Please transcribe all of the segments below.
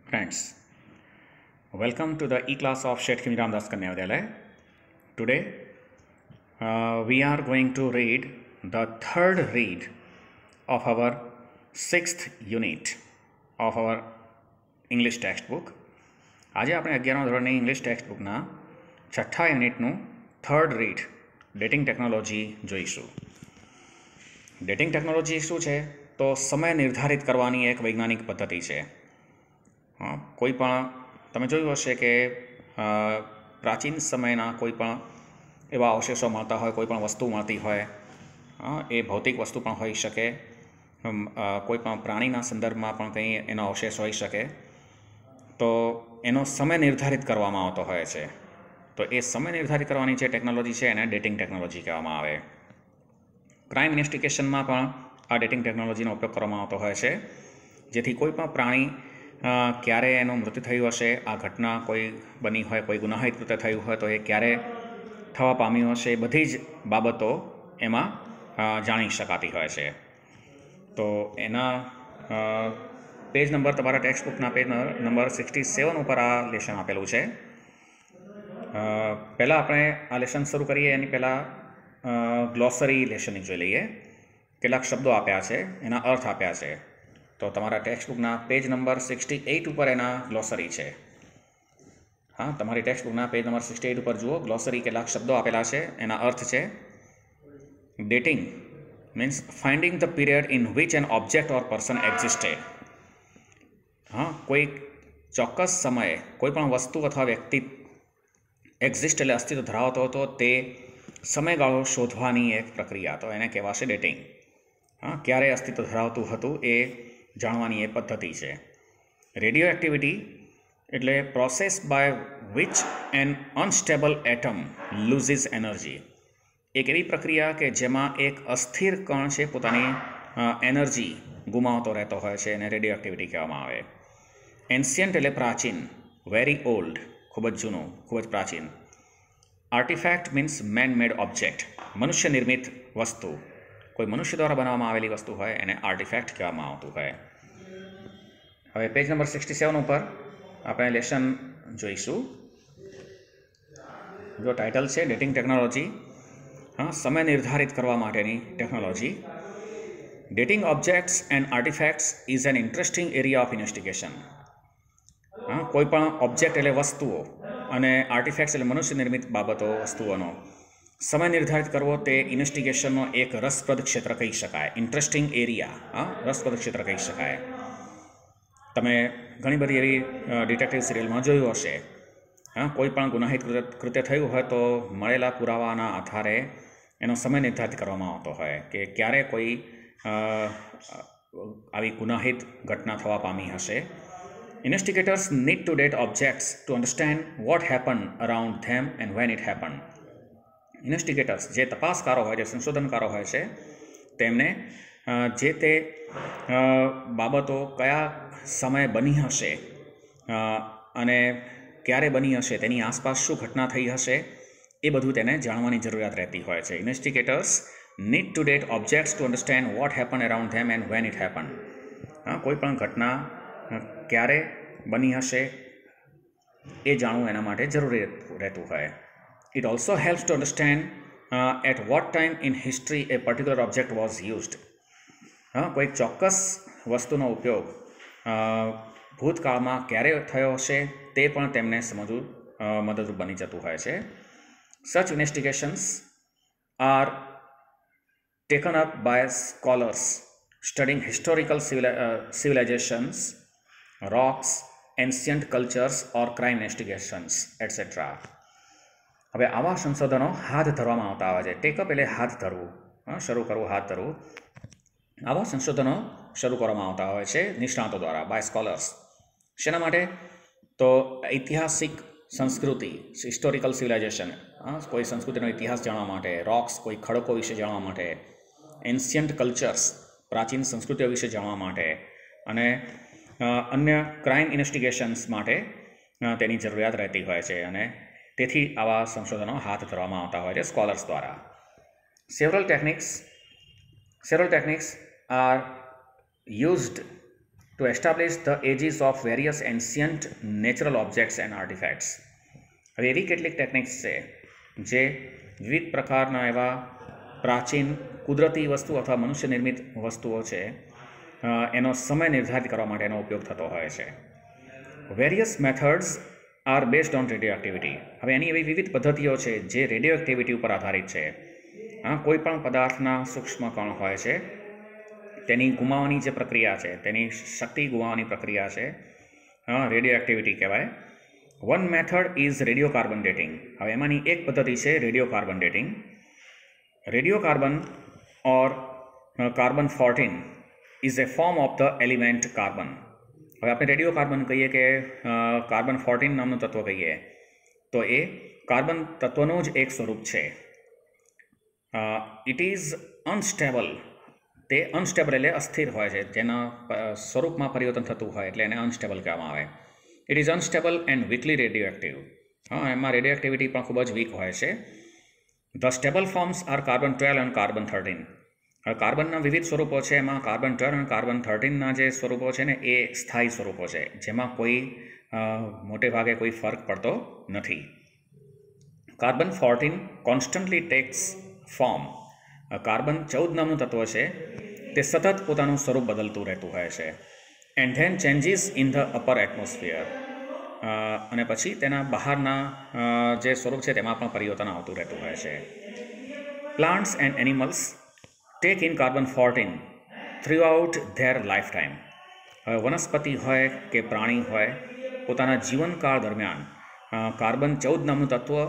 Friends, welcome to the e-class of Shet Khimji Ramdas Kanya Vidyalaya. Today, we are going to read the third read of our sixth unit of our English textbook. આજે આપણે 11મા ધોરણની English ટેક્સ્ટબુકના છઠ્ઠા યુનિટનું third read dating technology જોઈશું. Dating technology શું છે? તો સમય નિર્ધારિત કરવાની એક વૈજ્ઞાનિક પદ્ધતિ છે. કોઈ પણ તમે જોયું હશે કે પ્રાચીન સમયના કોઈ પણ એવા અવશેષો મળતા હોય, કોઈ પણ વસ્તુ મળતી હોય, એ ભૌતિક વસ્તુ પણ હોઈ શકે, કોઈ પણ પ્રાણીના સંદર્ભમાં પણ કંઈ એનો અવશેષ હોઈ શકે, તો એનો સમય નિર્ધારિત કરવામાં આવતો હોય છે. તો એ સમય નિર્ધારિત કરવાની જે ટેકનોલોજી છે એને ડેટિંગ ટેકનોલોજી કહેવામાં આવે. ક્રાઇમ ઇન્વેસ્ટિગેશનમાં પણ આ ડેટિંગ ટેકનોલોજીનો ઉપયોગ કરવામાં આવતો હોય છે, જેથી કોઈ પણ પ્રાણી ક્યારે એનું મૃત્યુ થયું હશે, આ ઘટના કોઈ બની હોય, કોઈ ગુનાહિત કૃત્ય થયું હોય તો એ ક્યારે થવા પામ્યું હશે, એ બધી જ બાબતો એમાં જાણી શકાતી હોય છે. તો એના પેજ નંબર તમારા ટેક્સ્ટબુકના પેજ નંબર 67 ઉપર આ લેશન આપેલું છે. પહેલાં આપણે આ લેશન શરૂ કરીએ એની પહેલાં ગ્લોસરી લેશનની જોઈ લઈએ. કેટલાક શબ્દો આપ્યા છે, એના અર્થ આપ્યા છે. તો તમારા ટેક્સ્ટબુકના પેજ નંબર 68 ઉપર એના ગ્લોસરી છે. હા, તમારી ટેક્સ્ટબુકના પેજ નંબર 68 ઉપર જુઓ, ગ્લોસરી કેટલાક શબ્દો આપેલા છે, એના અર્થ છે. Dating means finding the period in which N object or person existed. હા, કોઈ ચોક્કસ સમયે કોઈ પણ વસ્તુ અથવા વ્યક્તિ એક્ઝિસ્ટ એટલે અસ્તિત્વ ધરાવતો હતો, તે સમયગાળો શોધવાની એક પ્રક્રિયા, તો એને કહેવાશે ડેટિંગ. હા, ક્યારે અસ્તિત્વ ધરાવતું હતું એ જાણવાની એ પદ્ધતિ છે. રેડિયો એક્ટિવિટી એટલે process by which an unstable atom loses energy. એક એવી પ્રક્રિયા કે જેમાં એક અસ્થિર કણ છે પોતાની એનર્જી ગુમાવતો રહેતો હોય છે, એને રેડિયો એક્ટિવિટી કહેવામાં આવે. એન્શિયન્ટ એટલે પ્રાચીન, વેરી ઓલ્ડ ખૂબ જ જૂનું, ખૂબ જ પ્રાચીન. Artifact means man made object, મનુષ્ય નિર્મિત વસ્તુ, કોઈ મનુષ્ય દ્વારા બનાવવામાં આવેલી વસ્તુ હોય એને આર્ટિફેક્ટ કહેવામાં આવતું હોય. હવે પેજ નંબર 67 ઉપર આપણે લેશન જોઈશું. જો ટાઇટલ છે ડેટિંગ ટેકનોલોજી, હા, સમય નિર્ધારિત કરવા માટેની technology. Dating objects and artefacts is an interesting area of investigation. હા, કોઈ પણ ઓબ્જેક્ટ એટલે વસ્તુઓ અને આર્ટિફેક્ટ્સ એટલે મનુષ્ય નિર્મિત બાબતો, વસ્તુઓનો સમય નિર્ધારિત કરવો તે ઇન્વેસ્ટિગેશનનો એક રસપ્રદ ક્ષેત્ર કહી શકાય. ઇન્ટરેસ્ટિંગ એરિયા, હા, રસપ્રદ ક્ષેત્ર કહી શકાય. તમે ઘણી બધી એવી ડિટેક્ટિવ સિરિયલમાં જોયું હશે. હા, કોઈ પણ ગુનાહિત કૃત્ય થયું હોય તો મળેલા પુરાવાના આધારે એનો સમય નિર્ધારિત કરવામાં આવતો હોય કે ક્યારે કોઈ આવી ગુનાહિત ઘટના થવા પામી હશે. Investigators need to date objects to understand what happened around them and when it happened. ઇન્વેસ્ટિગેટર્સ જે તપાસકારો હોય, જે સંશોધનકારો હોય છે, તેમને જે તે બાબતો કયા સમયે બની હશે અને ક્યારે બની હશે, તેની આસપાસ શું ઘટના થઈ હશે, એ બધું તેને જાણવાની જરૂરિયાત રહેતી હોય છે. ઇન્વેસ્ટિગેટર્સ need to date objects to understand what happen around them and when it happen. કોઈ પણ ઘટના ક્યારે બની હશે એ જાણવું એના માટે જરૂરી રહેતું હોય. It also helps to understand at what time in history a particular object was used. કોઈક ચોક્કસ વસ્તુનો ઉપયોગ ભૂતકાળમાં ક્યારે થયો હશે તે પણ તેમને સમજવું મદદરૂપ બની જતું હોય છે. Such investigations are taken up by scholars studying historical civilizations, rocks, ancient cultures or crime investigations, etc. હવે આવા સંશોધનો હાથ ધરવામાં આવતા હોય છે. ટેકઅપ એટલે હાથ ધરવું, શરૂ કરવું, હાથ ધરવું. આવા સંશોધનો શરૂ કરવામાં આવતા હોય છે નિષ્ણાતો દ્વારા, બાય સ્કોલર્સ. શેના માટે? તો ઐતિહાસિક સંસ્કૃતિ, હિસ્ટોરિકલ સિવિલાઇઝેશન, કોઈ સંસ્કૃતિનો ઇતિહાસ જાણવા માટે. રોક્સ, કોઈ ખડકો વિશે જાણવા માટે. એન્શિયન્ટ કલ્ચર્સ, પ્રાચીન સંસ્કૃતિઓ વિશે જાણવા માટે. અને અન્ય ક્રાઇમ ઇન્વેસ્ટિગેશન્સ માટે તેની જરૂરિયાત રહેતી હોય છે, અને તેથી આવા સંશોધનો હાથ ધરવામાં આવતા હોય છે સ્કોલર્સ દ્વારા. Several techniques are used to establish the ages of various ancient natural objects and artifacts. હવે એવી કેટલીક ટેકનિક્સ છે જે વિવિધ પ્રકારના એવા પ્રાચીન કુદરતી વસ્તુ અથવા મનુષ્ય નિર્મિત વસ્તુઓ છે એનો સમય નિર્ધારિત કરવા માટે એનો ઉપયોગ થતો હોય છે. Various methods are based on radio activity. હવે એની એવી વિવિધ પદ્ધતિઓ છે જે રેડિયો એક્ટિવિટી ઉપર આધારિત છે. કોઈ પણ પદાર્થના સૂક્ષ્મ કણ હોય છે તેની ગુમાવવાની જે પ્રક્રિયા છે, તેની શક્તિ ગુમાવવાની પ્રક્રિયા છે, રેડિયો એક્ટિવિટી કહેવાય. One method is radio carbon dating. હવે એમાંની એક પદ્ધતિ છે radio carbon dating. Radio carbon or carbon 14 is A form of the element carbon. હવે આપણે રેડિયો કાર્બન કહીએ કે કાર્બન 14 નામનું તત્વ કહીએ તો એ કાર્બન તત્વનું જ એક સ્વરૂપ છે. It is unstable. તે અનસ્ટેબલ એટલે અસ્થિર હોય છે, જેના સ્વરૂપમાં પરિવર્તન થતું હોય એટલે એને અનસ્ટેબલ કહેવામાં આવે. It is unstable and weakly radio active. એમાં રેડિયો એક્ટિવિટી પણ ખૂબ જ વીક હોય છે. The stable forms are carbon 12 અને કાર્બન 13. હવે કાર્બનના વિવિધ સ્વરૂપો છે, એમાં કાર્બન 12 અને કાર્બન 13ના જે સ્વરૂપો છે ને એ સ્થાયી સ્વરૂપો છે, જેમાં કોઈ મોટે ભાગે કોઈ ફરક પડતો નથી. Carbon 14 constantly tax form. Carbon 14 નામનું તત્વ છે તે સતત પોતાનું સ્વરૂપ બદલતું રહેતું હોય છે. And then changes in the upper atmosphere. અને પછી તેના બહારના જે સ્વરૂપ છે તેમાં પણ પરિવર્તન આવતું રહેતું હોય છે. Plants and animals tech in carbon 14 through out there life time. હવે વનસ્પતિ હોય કે પ્રાણી હોય પોતાના જીવનકાળ દરમિયાન કાર્બન 14 નામનું તત્વ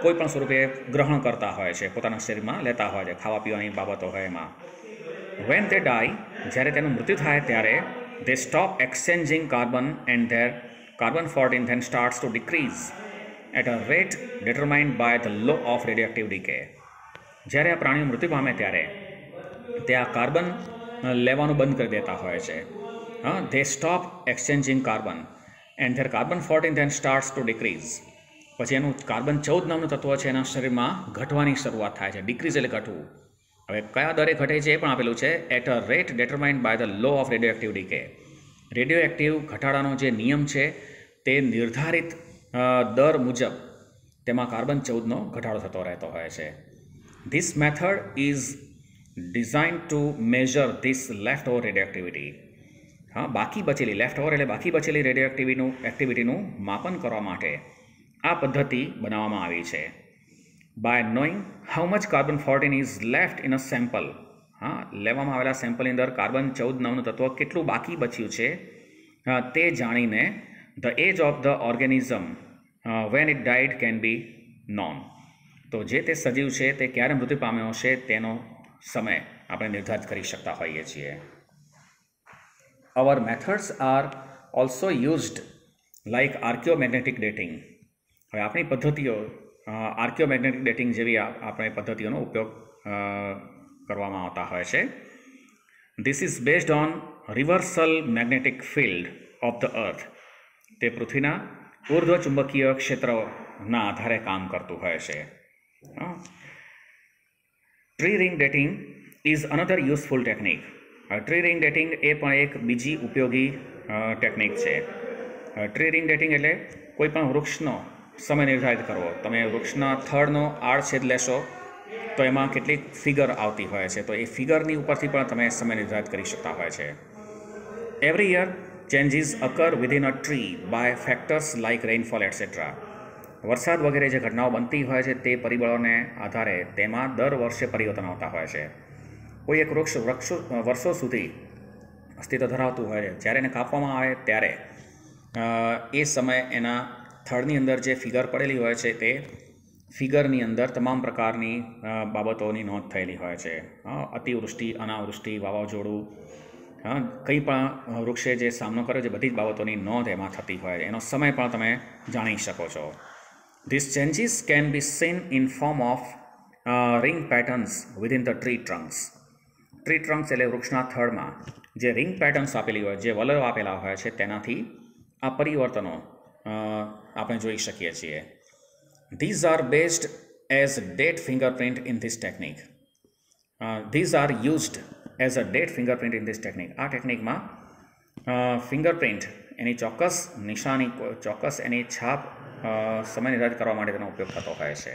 કોઈ પણ સ્વરૂપે ગ્રહણ કરતા હોય છે, પોતાના શરીરમાં લેતા હોય છે, ખાવા પીવાની બાબતો હોય એમાં. વેન તે ડાય, જ્યારે તેનું મૃત્યુ થાય ત્યારે they stop exchanging carbon and their carbon 14 then starts to decrease at a rate determined by the law of radioactive decay. જ્યારે આ પ્રાણીઓ મૃત્યુ પામે ત્યારે તે આ કાર્બન લેવાનું બંધ કરી દેતા હોય છે. they stop exchanging carbon and their carbon 14 then starts to decrease. પછી એનું કાર્બન 14 નામનું તત્વ છે એના શરીરમાં ઘટવાની શરૂઆત થાય છે. ડિક્રીઝ એટલે ઘટવું. હવે કયા દરે ઘટે છે એ પણ આપેલું છે. At a rate determined by the law of radioactive decay. Radioactive ઘટાડાનો જે નિયમ છે તે નિર્ધારિત દર મુજબ તેમાં કાર્બન 14નો ઘટાડો થતો રહેતો હોય છે. This method is design two measure this left over radio activity. બાકી બચેલી, લેફ્ટ ઓવર એટલે બાકી બચેલી રેડિયો એક્ટિવિટીનું માપન કરવા માટે આ પદ્ધતિ બનાવવામાં આવી છે. by knowing how much carbon 14 is left in a sample. લેવામાં આવેલા સેમ્પલની અંદર કાર્બન 14 નામનું તત્વ કેટલું બાકી બચ્યું છે તે જાણીને the age of the organism when it died can be known. તો જે તે સજીવ છે તે ક્યારે મૃત્યુ પામ્યો છે તેનો સમય આપણે નિર્ધારિત કરી શકતા હોઈએ છીએ. Our methods are also used like archaeomagnetic dating. હવે આપણી પદ્ધતિઓ આર્કિયોમેગ્નેટિક ડેટિંગ જેવી આપણે પદ્ધતિઓનો ઉપયોગ કરવામાં આવતા હોય છે. This is based on reversal magnetic field of the earth. તે પૃથ્વીના ઉર્ધ્વ ચુંબકીય ક્ષેત્રના આધારે કામ કરતું હોય છે. Tree ring dating is another useful technique. Tree ring dating એ પણ એક બીજી ઉપયોગી ટેકનિક છે. ટ્રી રિંગ ડેટિંગ એટલે કોઈ પણ વૃક્ષનો સમય નિર્ધારિત કરવો. તમે વૃક્ષના થડનો આડછેદ લેશો તો એમાં કેટલીક ફિગર આવતી હોય છે, તો એ ફિગરની ઉપરથી પણ તમે સમય નિર્ધારિત કરી શકતા હોય છે. Every year changes occur within a tree by factors like rainfall etcetera. વરસાદ વગેરે જે ઘટનાઓ બનતી હોય છે તે પરિબળોને આધારે તેમાં દર વર્ષે પરિવર્તન આવતા હોય છે. કોઈ એક વૃક્ષ વર્ષો સુધી અસ્તિત્વ ધરાવતું હોય છે, જ્યારે એને કાપવામાં આવે ત્યારે એ સમયે એના થડની અંદર જે ફિગર પડેલી હોય છે તે ફિગરની અંદર તમામ પ્રકારની બાબતોની નોંધ થયેલી હોય છે. અતિવૃષ્ટિ, અનાવૃષ્ટિ, વાવાઝોડું, કંઈ પણ વૃક્ષે જે સામનો કર્યો છે બધી જ બાબતોની નોંધ એમાં થતી હોય છે. એનો સમય પણ તમે જાણી શકો છો. This changes can be scene in form of ring patterns within the tree trunks. Tree trunks એટલે વૃક્ષના થડમાં જે રિંગ પેટર્ન્સ આપેલી હોય, જે વલયો આપેલા હોય છે તેનાથી આ પરિવર્તનો આપણે જોઈ શકીએ છીએ. These are based as date fingerprint in this technique. These are used as a date fingerprint in this technique. આ ટેકનિકમાં ફિંગરપ્રિન્ટ એની ચોક્કસ નિશાની ચોક્કસ એની છાપ સમય નિર્ધારિત કરવા માટે તેનો ઉપયોગ થતો હોય છે.